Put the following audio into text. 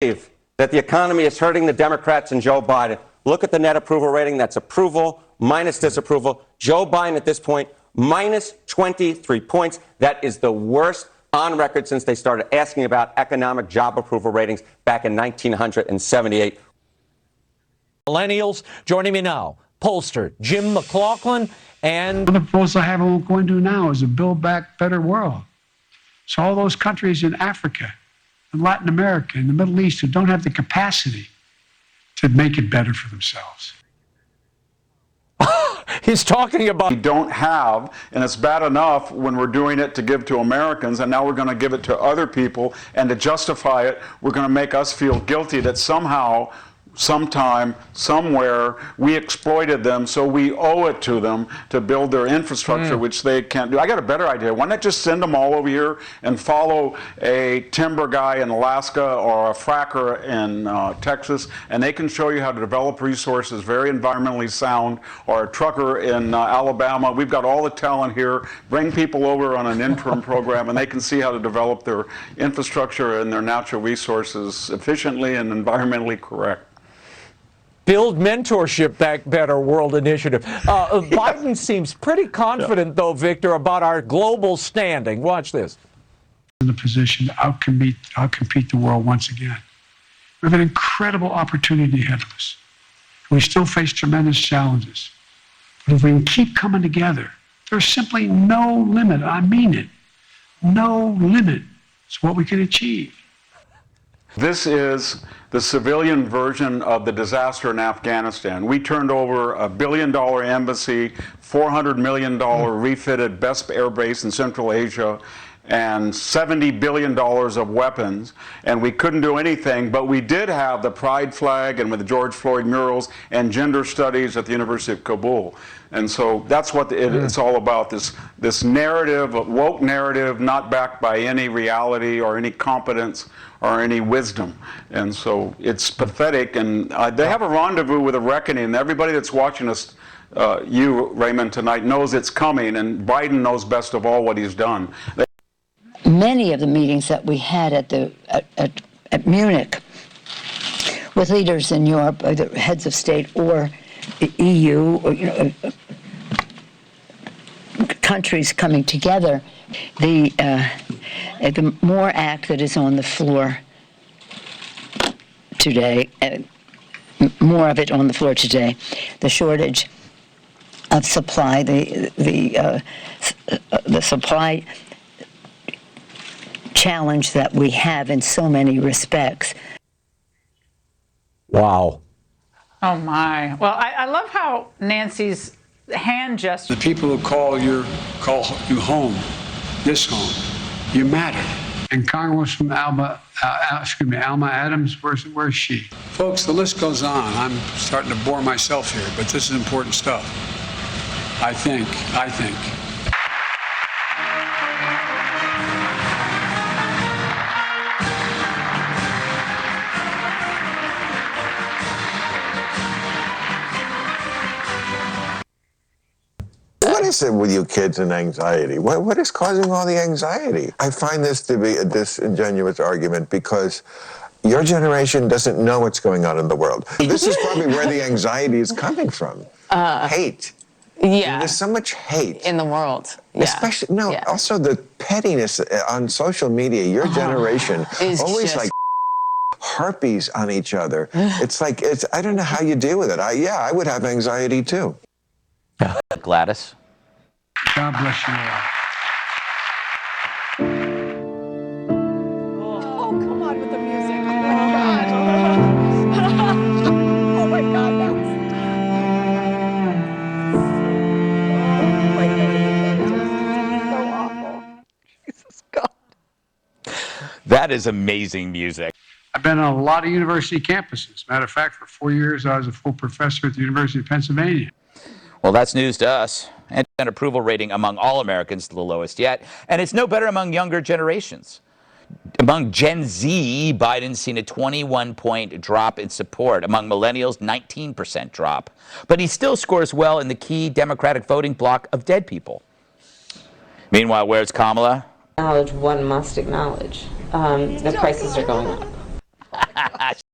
believe that the economy is hurting the Democrats and Joe Biden. Look at the net approval rating. That's approval minus disapproval. Joe Biden at this point, minus 23 points. That is the worst on record since they started asking about economic job approval ratings back in 1978. Millennials, joining me now, pollster Jim McLaughlin and... One of the proposals I have and we're going to do now is a Build Back Better world. So all those countries in Africa and Latin America and the Middle East who don't have the capacity to make it better for themselves. He's talking about... We don't have, and it's bad enough when we're doing it to give to Americans, and now we're going to give it to other people, and to justify it, we're going to make us feel guilty that somehow, sometime, somewhere, we exploited them, so we owe it to them to build their infrastructure, which they can't do. I got a better idea. Why not just send them all over here and follow a timber guy in Alaska or a fracker in Texas, and they can show you how to develop resources very environmentally sound, or a trucker in Alabama. We've got all the talent here. Bring people over on an interim program, and they can see how to develop their infrastructure and their natural resources efficiently and environmentally correct. Build Mentorship Back Better World Initiative. Biden seems pretty confident, though, Victor, about our global standing. Watch this. In the position to outcompete the world once again. We have an incredible opportunity ahead of us. We still face tremendous challenges. But if we can keep coming together, there's simply no limit. I mean it. No limit to what we can achieve. This is the civilian version of the disaster in Afghanistan. We turned over a $1 billion embassy, $400 million refitted best air base in Central Asia, and $70 billion of weapons, and we couldn't do anything, but we did have the pride flag and with the George Floyd murals and gender studies at the University of Kabul. And so that's what it's all about, this narrative, a woke narrative, not backed by any reality or any competence or any wisdom. And so it's pathetic, and they have a rendezvous with a reckoning. Everybody that's watching us, you, Raymond, tonight, knows it's coming, and Biden knows best of all what he's done. Many of the meetings that we had at Munich with leaders in Europe, either heads of state or the EU, or countries coming together, the MORE Act that is on the floor today, more of it on the floor today, the shortage of supply, the supply challenge that we have in so many respects. Wow. Oh my. Well, I love how Nancy's hand gesture. The people who call you home, this home, you matter. And Congresswoman Alma Adams, where's she? Folks, the list goes on. I'm starting to bore myself here, but this is important stuff. I think. What is it with you kids and anxiety? What is causing all the anxiety? I find this to be a disingenuous argument because your generation doesn't know what's going on in the world. This is probably where the anxiety is coming from. Hate. Yeah. There's so much hate. In the world. Yeah. Especially, also the pettiness on social media. Your generation always like harpies on each other. It's like, I don't know how you deal with it. I would have anxiety too. Gladys. God bless you all. Oh, come on with the music. Oh, my God. Oh, my God. That was... Oh, my God. So awful. Jesus God. That is amazing music. I've been on a lot of university campuses. Matter of fact, for 4 years, I was a full professor at the University of Pennsylvania. Well, that's news to us. And an approval rating among all Americans, the lowest yet. And it's no better among younger generations. Among Gen Z, Biden's seen a 21-point drop in support. Among millennials, 19% drop. But he still scores well in the key Democratic voting bloc of dead people. Meanwhile, where's Kamala? One must acknowledge the prices are going up.